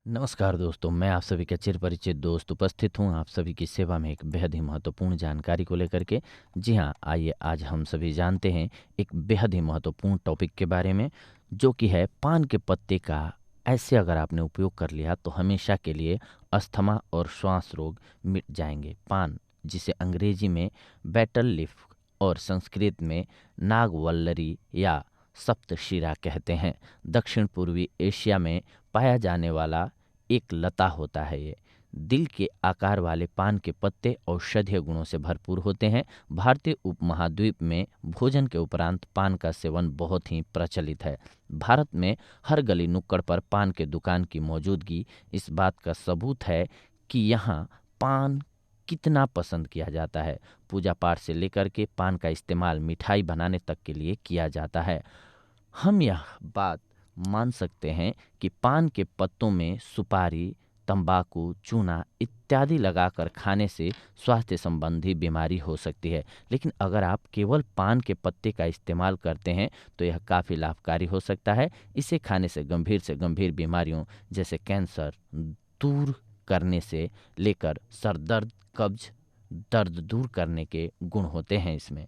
नमस्कार दोस्तों, मैं आप सभी का चिर परिचित दोस्त उपस्थित हूँ आप सभी की सेवा में एक बेहद ही महत्वपूर्ण जानकारी को लेकर के। जी हाँ, आइए आज हम सभी जानते हैं एक बेहद ही महत्वपूर्ण टॉपिक के बारे में, जो कि है पान के पत्ते का ऐसे अगर आपने उपयोग कर लिया तो हमेशा के लिए अस्थमा और श्वास रोग मिट जाएंगे। पान, जिसे अंग्रेजी में बेटल लीफ और संस्कृत में नागवल्लरी या सप्तशिरा कहते हैं, दक्षिण पूर्वी एशिया में पाया जाने वाला एक लता होता है। ये दिल के आकार वाले पान के पत्ते औषधीय गुणों से भरपूर होते हैं। भारतीय उपमहाद्वीप में भोजन के उपरांत पान का सेवन बहुत ही प्रचलित है। भारत में हर गली नुक्कड़ पर पान के दुकान की मौजूदगी इस बात का सबूत है कि यहाँ पान कितना पसंद किया जाता है। पूजा पाठ से लेकर के पान का इस्तेमाल मिठाई बनाने तक के लिए किया जाता है। हम यह बात मान सकते हैं कि पान के पत्तों में सुपारी, तंबाकू, चूना इत्यादि लगाकर खाने से स्वास्थ्य संबंधी बीमारी हो सकती है, लेकिन अगर आप केवल पान के पत्ते का इस्तेमाल करते हैं तो यह काफ़ी लाभकारी हो सकता है। इसे खाने से गंभीर बीमारियों जैसे कैंसर दूर करने से लेकर सर दर्द, कब्ज, दर्द दूर करने के गुण होते हैं इसमें।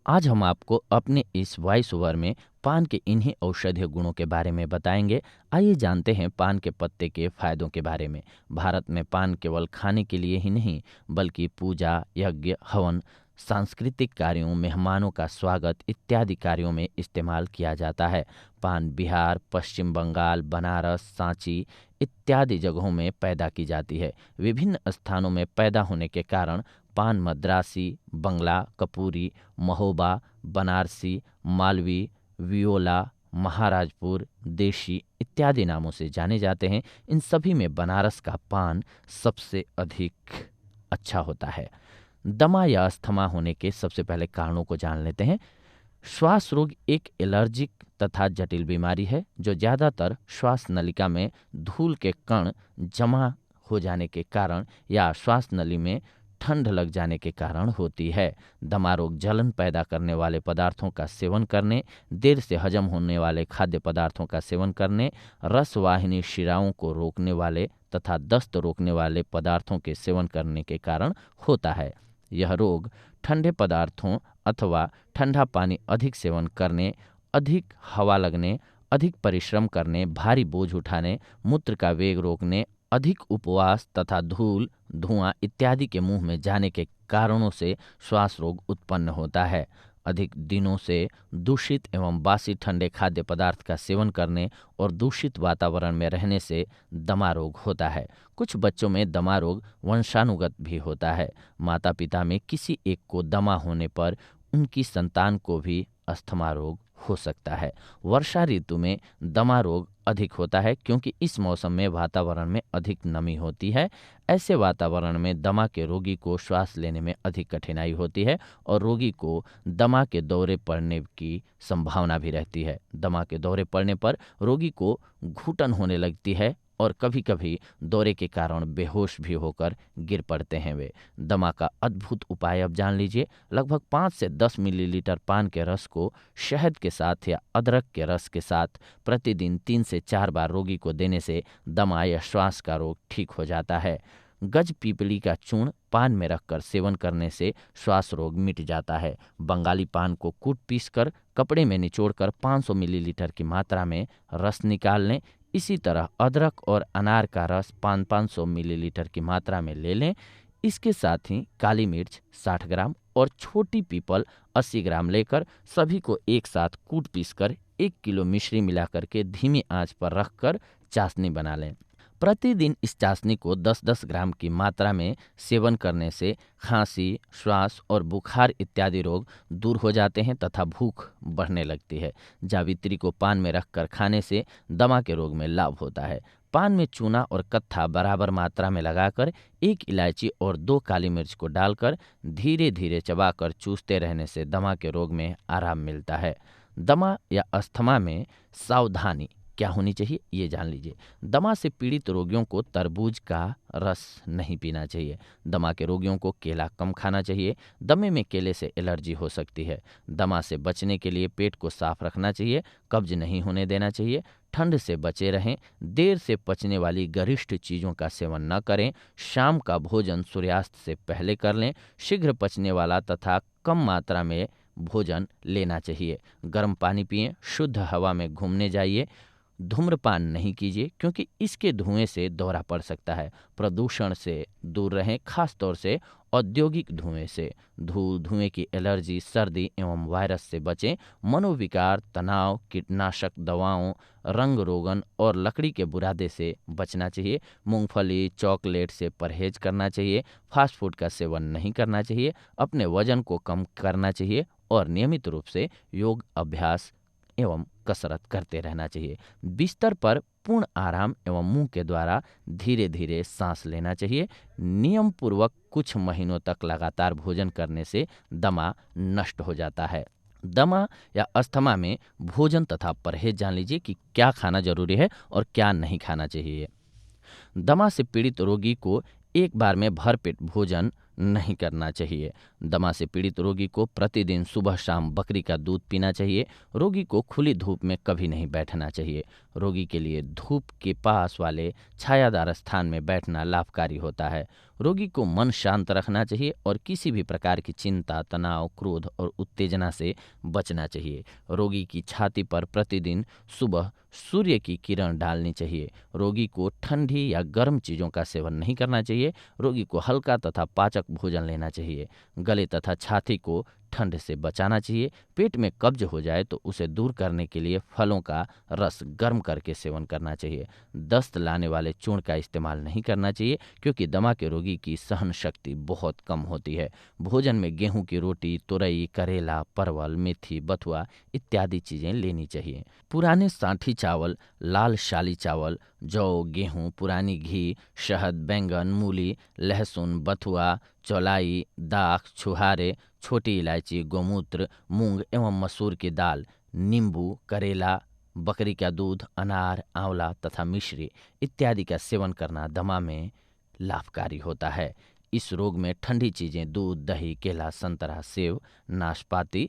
आज हम आपको अपने इस वॉइस ओवर में पान के इन्हीं औषधीय गुणों के बारे में बताएंगे। आइए जानते हैं पान के पत्ते के फायदों के बारे में। भारत में पान केवल खाने के लिए ही नहीं, बल्कि पूजा, यज्ञ, हवन, सांस्कृतिक कार्यों, मेहमानों का स्वागत इत्यादि कार्यों में इस्तेमाल किया जाता है। पान बिहार, पश्चिम बंगाल, बनारस, सांची इत्यादि जगहों में पैदा की जाती है। विभिन्न स्थानों में पैदा होने के कारण पान मद्रासी, बंगला, कपूरी, महोबा, बनारसी, मालवी, वियोला, महाराजपुर, देशी इत्यादि नामों से जाने जाते हैं। इन सभी में बनारस का पान सबसे अधिक अच्छा होता है। दमा या अस्थमा होने के सबसे पहले कारणों को जान लेते हैं। श्वास रोग एक एलर्जिक तथा जटिल बीमारी है जो ज़्यादातर श्वास नलिका में धूल के कण जमा हो जाने के कारण या श्वास नली में ठंड लग जाने के कारण होती है। दमा रोग जलन पैदा करने वाले पदार्थों का सेवन करने, देर से हजम होने वाले खाद्य पदार्थों का सेवन करने, रसवाहिनी शिराओं को रोकने वाले तथा दस्त रोकने वाले पदार्थों के सेवन करने के कारण होता है। यह रोग ठंडे पदार्थों अथवा ठंडा पानी अधिक सेवन करने, अधिक हवा लगने, अधिक परिश्रम करने, भारी बोझ उठाने, मूत्र का वेग रोकने, अधिक उपवास तथा धूल, धुआं इत्यादि के मुंह में जाने के कारणों से श्वास रोग उत्पन्न होता है। अधिक दिनों से दूषित एवं बासी ठंडे खाद्य पदार्थ का सेवन करने और दूषित वातावरण में रहने से दमा रोग होता है। कुछ बच्चों में दमा रोग वंशानुगत भी होता है। माता पिता में किसी एक को दमा होने पर उनकी संतान को भी अस्थमा रोग हो सकता है। वर्षा ऋतु में दमा रोग अधिक होता है क्योंकि इस मौसम में वातावरण में अधिक नमी होती है। ऐसे वातावरण में दमा के रोगी को श्वास लेने में अधिक कठिनाई होती है और रोगी को दमा के दौरे पड़ने की संभावना भी रहती है। दमा के दौरे पड़ने पर रोगी को घुटन होने लगती है और कभी-कभी दौरे के कारण बेहोश भी होकर गिर पड़ते हैं वे। दमा का अद्भुत उपाय अब जान लीजिए। लगभग 5 से 10 मिलीलीटर पान के रस को शहद के साथ या अदरक के रस के साथ प्रतिदिन 3 से 4 बार रोगी को देने से दमा या श्वास का रोग ठीक हो जाता है। गज पीपली का चूर्ण पान में रखकर सेवन करने से श्वास रोग मिट जाता है। बंगाली पान को कूट पीसकर कपड़े में निचोड़कर 500 मिलीलीटर की मात्रा में रस निकाल लें। इसी तरह अदरक और अनार का रस 500 मिलीलीटर की मात्रा में ले लें। इसके साथ ही काली मिर्च 60 ग्राम और छोटी पीपल 80 ग्राम लेकर सभी को एक साथ कूट पीसकर 1 किलो मिश्री मिलाकर के धीमी आंच पर रखकर चाशनी बना लें। प्रतिदिन इस चाशनी को 10-10 ग्राम की मात्रा में सेवन करने से खांसी, श्वास और बुखार इत्यादि रोग दूर हो जाते हैं तथा भूख बढ़ने लगती है। जावित्री को पान में रखकर खाने से दमा के रोग में लाभ होता है। पान में चूना और कत्था बराबर मात्रा में लगाकर 1 इलायची और 2 काली मिर्च को डालकर धीरे धीरे चबाकर चूसते रहने से दमा के रोग में आराम मिलता है। दमा या अस्थमा में सावधानी क्या होनी चाहिए ये जान लीजिए। दमा से पीड़ित रोगियों को तरबूज का रस नहीं पीना चाहिए। दमा के रोगियों को केला कम खाना चाहिए। दमे में केले से एलर्जी हो सकती है। दमा से बचने के लिए पेट को साफ रखना चाहिए, कब्ज नहीं होने देना चाहिए। ठंड से बचे रहें, देर से पचने वाली गरिष्ठ चीज़ों का सेवन न करें, शाम का भोजन सूर्यास्त से पहले कर लें, शीघ्र पचने वाला तथा कम मात्रा में भोजन लेना चाहिए, गर्म पानी पिएं, शुद्ध हवा में घूमने जाइए, धूम्रपान नहीं कीजिए क्योंकि इसके धुएं से दौरा पड़ सकता है, प्रदूषण से दूर रहें, खास तौर से औद्योगिक धुएं से, धूल धुएं की एलर्जी, सर्दी एवं वायरस से बचें, मनोविकार, तनाव, कीटनाशक दवाओं, रंग रोगन और लकड़ी के बुरादे से बचना चाहिए, मूंगफली चॉकलेट से परहेज करना चाहिए, फास्ट फूड का सेवन नहीं करना चाहिए, अपने वजन को कम करना चाहिए और नियमित रूप से योग अभ्यास एवं कसरत करते रहना चाहिए। बिस्तर पर पूर्ण आराम एवं मुंह के द्वारा धीरे धीरे सांस लेना चाहिए। नियम पूर्वक कुछ महीनों तक लगातार भोजन करने से दमा नष्ट हो जाता है। दमा या अस्थमा में भोजन तथा परहेज जान लीजिए कि क्या खाना जरूरी है और क्या नहीं खाना चाहिए। दमा से पीड़ित रोगी को एक बार में भरपेट भोजन नहीं करना चाहिए। दमा से पीड़ित रोगी को प्रतिदिन सुबह शाम बकरी का दूध पीना चाहिए। रोगी को खुली धूप में कभी नहीं बैठना चाहिए। रोगी के लिए धूप के पास वाले छायादार स्थान में बैठना लाभकारी होता है। रोगी को मन शांत रखना चाहिए और किसी भी प्रकार की चिंता, तनाव, क्रोध और उत्तेजना से बचना चाहिए। रोगी की छाती पर प्रतिदिन सुबह सूर्य की किरण डालनी चाहिए। रोगी को ठंडी या गर्म चीज़ों का सेवन नहीं करना चाहिए। रोगी को हल्का तथा पाचक भोजन लेना चाहिए। गले तथा छाती को ठंड से बचाना चाहिए। पेट में कब्ज हो जाए तो उसे दूर करने के लिए फलों का रस गर्म करके सेवन करना चाहिए। दस्त लाने वाले चूर्ण का इस्तेमाल नहीं करना चाहिए क्योंकि दमा के रोगी की सहन शक्ति बहुत कम होती है। भोजन में गेहूं की रोटी, तुरई, करेला, परवल, मेथी, बथुआ इत्यादि चीज़ें लेनी चाहिए। पुराने सांठी चावल, लाल शाली चावल, जौ, गेहूं, पुरानी घी, शहद, बैंगन, मूली, लहसुन, बथुआ, चौलाई, दाख, छुहारे, छोटी इलायची, गोमूत्र, मूंग एवं मसूर की दाल, नींबू, करेला, बकरी का दूध, अनार, आंवला तथा मिश्री इत्यादि का सेवन करना दमा में लाभकारी होता है। इस रोग में ठंडी चीज़ें दूध, दही, केला, संतरा, सेब, नाशपाती,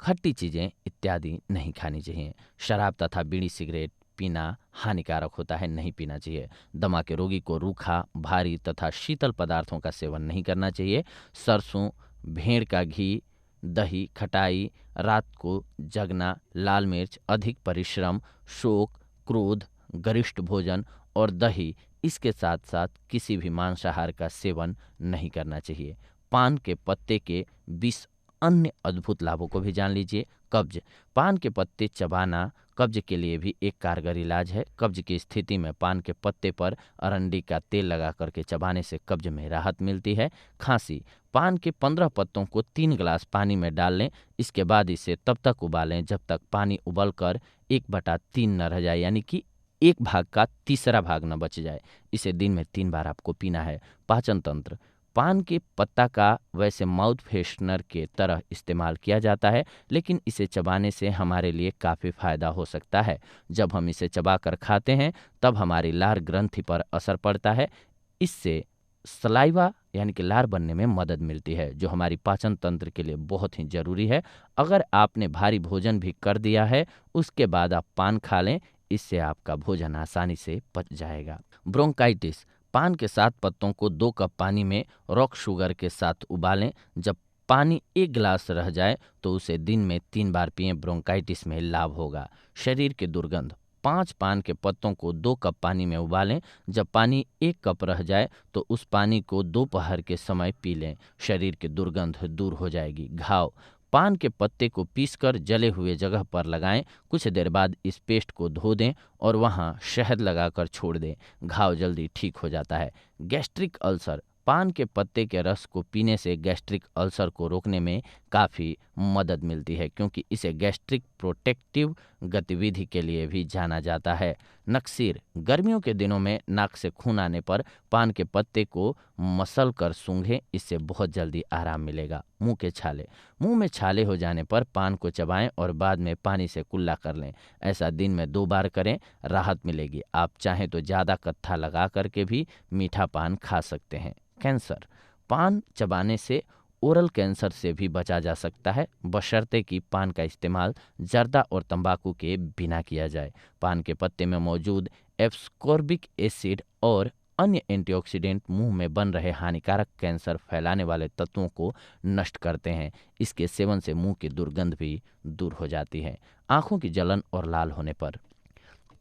खट्टी चीज़ें इत्यादि नहीं खानी चाहिए। शराब तथा बीड़ी सिगरेट पीना हानिकारक होता है, नहीं पीना चाहिए। दमा के रोगी को रूखा, भारी तथा शीतल पदार्थों का सेवन नहीं करना चाहिए। सरसों, भेड़ का घी, दही, खटाई, रात को जगना, लाल मिर्च, अधिक परिश्रम, शोक, क्रोध, गरिष्ठ भोजन और दही, इसके साथ साथ किसी भी मांसाहार का सेवन नहीं करना चाहिए। पान के पत्ते के 20 अन्य अद्भुत लाभों को भी जान लीजिए। कब्ज, पान के पत्ते चबाना कब्ज के लिए भी एक कारगर इलाज है। कब्ज की स्थिति में पान के पत्ते पर अरंडी का तेल लगा करके चबाने से कब्ज में राहत मिलती है। खांसी, पान के 15 पत्तों को 3 गिलास पानी में डाल लें। इसके बाद इसे तब तक उबालें जब तक पानी उबलकर 1/3 न रह जाए, यानी कि एक भाग का तीसरा भाग न बच जाए। इसे दिन में 3 बार आपको पीना है। पाचन तंत्र, पान के पत्ता का वैसे माउथ फ्रेशनर के तरह इस्तेमाल किया जाता है, लेकिन इसे चबाने से हमारे लिए काफ़ी फायदा हो सकता है। जब हम इसे चबाकर खाते हैं तब हमारी लार ग्रंथि पर असर पड़ता है। इससे सलाइवा यानी कि लार बनने में मदद मिलती है, जो हमारी पाचन तंत्र के लिए बहुत ही जरूरी है। अगर आपने भारी भोजन भी कर दिया है, उसके बाद आप पान खा लें, इससे आपका भोजन आसानी से पच जाएगा। ब्रोंकाइटिस, पान के 7 पत्तों को 2 कप पानी में रॉक शुगर के साथ उबालें। जब पानी 1 गिलास रह जाए तो उसे दिन में 3 बार पिएं। ब्रोंकाइटिस में लाभ होगा। शरीर की दुर्गंध, 5 पान के पत्तों को 2 कप पानी में उबालें। जब पानी 1 कप रह जाए तो उस पानी को दोपहर के समय पी लें। शरीर की दुर्गंध दूर हो जाएगी। घाव, पान के पत्ते को पीसकर जले हुए जगह पर लगाएं। कुछ देर बाद इस पेस्ट को धो दें और वहां शहद लगाकर छोड़ दें। घाव जल्दी ठीक हो जाता है। गैस्ट्रिक अल्सर, पान के पत्ते के रस को पीने से गैस्ट्रिक अल्सर को रोकने में काफ़ी मदद मिलती है, क्योंकि इसे गैस्ट्रिक प्रोटेक्टिव गतिविधि के लिए भी जाना जाता है। नक्सीर, गर्मियों के दिनों में नाक से खून आने पर पान के पत्ते को मसल कर सूंघें, इससे बहुत जल्दी आराम मिलेगा। मुंह के छाले, मुंह में छाले हो जाने पर पान को चबाएं और बाद में पानी से कुल्ला कर लें। ऐसा दिन में 2 बार करें, राहत मिलेगी। आप चाहें तो ज़्यादा कत्था लगा करके भी मीठा पान खा सकते हैं। कैंसर, पान चबाने से ओरल कैंसर से भी बचा जा सकता है, बशर्ते कि पान का इस्तेमाल जर्दा और तंबाकू के बिना किया जाए। पान के पत्ते में मौजूद एब्सकॉर्बिक एसिड और अन्य एंटीऑक्सीडेंट मुंह में बन रहे हानिकारक कैंसर फैलाने वाले तत्वों को नष्ट करते हैं। इसके सेवन से मुंह की दुर्गंध भी दूर हो जाती है। आंखों की जलन और लाल होने पर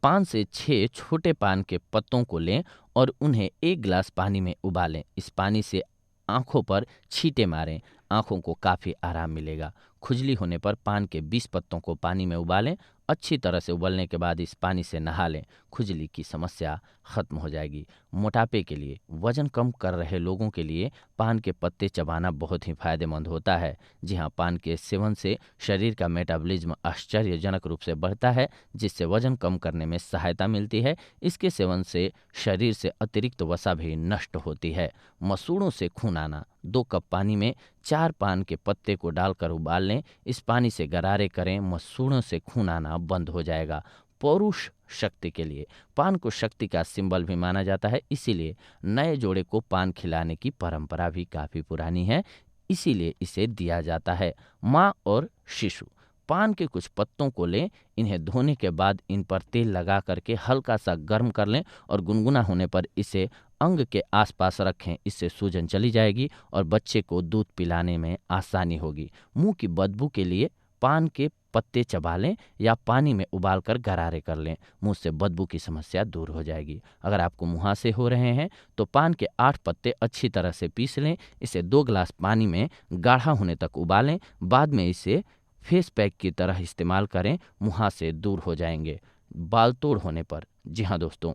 5 से 6 छोटे पान के पत्तों को लें और उन्हें 1 गिलास पानी में उबालें। इस पानी से आंखों पर छींटे मारें, आंखों को काफ़ी आराम मिलेगा। खुजली होने पर पान के 20 पत्तों को पानी में उबालें, अच्छी तरह से उबलने के बाद इस पानी से नहा लें, खुजली की समस्या खत्म हो जाएगी। मोटापे के लिए, वजन कम कर रहे लोगों के लिए पान के पत्ते चबाना बहुत ही फायदेमंद होता है। जी हाँ, पान के सेवन से शरीर का मेटाबॉलिज्म आश्चर्यजनक रूप से बढ़ता है, जिससे वजन कम करने में सहायता मिलती है। इसके सेवन से शरीर से अतिरिक्त वसा भी नष्ट होती है। मसूड़ों से खून आना, 2 कप पानी में 4 पान के पत्ते को डालकर उबाल लें, इस पानी से गरारे करें, मसूड़ों से खून आना बंद हो जाएगा। पौरुष शक्ति के लिए, पान को शक्ति का सिंबल भी माना जाता है, इसीलिए नए जोड़े को पान खिलाने की परंपरा भी काफ़ी पुरानी है, इसीलिए इसे दिया जाता है। माँ और शिशु, पान के कुछ पत्तों को लें, इन्हें धोने के बाद इन पर तेल लगा करके हल्का सा गर्म कर लें और गुनगुना होने पर इसे अंग के आसपास रखें। इससे सूजन चली जाएगी और बच्चे को दूध पिलाने में आसानी होगी। मुंह की बदबू के लिए पान के पत्ते चबा लें या पानी में उबालकर गरारे कर लें, मुंह से बदबू की समस्या दूर हो जाएगी। अगर आपको मुहासे हो रहे हैं तो पान के 8 पत्ते अच्छी तरह से पीस लें, इसे 2 गिलास पानी में गाढ़ा होने तक उबालें, बाद में इसे फेस पैक की तरह इस्तेमाल करें, मुहासे दूर हो जाएंगे। बाल तोड़ होने पर, जी हाँ दोस्तों,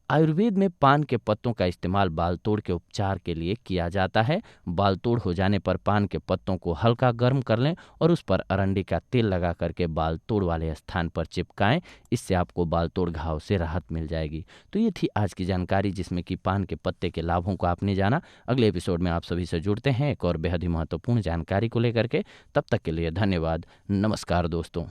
आयुर्वेद में पान के पत्तों का इस्तेमाल बाल तोड़ के उपचार के लिए किया जाता है। बाल तोड़ हो जाने पर पान के पत्तों को हल्का गर्म कर लें और उस पर अरंडी का तेल लगा करके बाल तोड़ वाले स्थान पर चिपकाएं, इससे आपको बाल तोड़ घाव से राहत मिल जाएगी। तो ये थी आज की जानकारी, जिसमें कि पान के पत्ते के लाभों को आपने जाना। अगले एपिसोड में आप सभी से जुड़ते हैं एक और बेहद ही महत्वपूर्ण जानकारी को लेकर के। तब तक के लिए धन्यवाद। नमस्कार दोस्तों।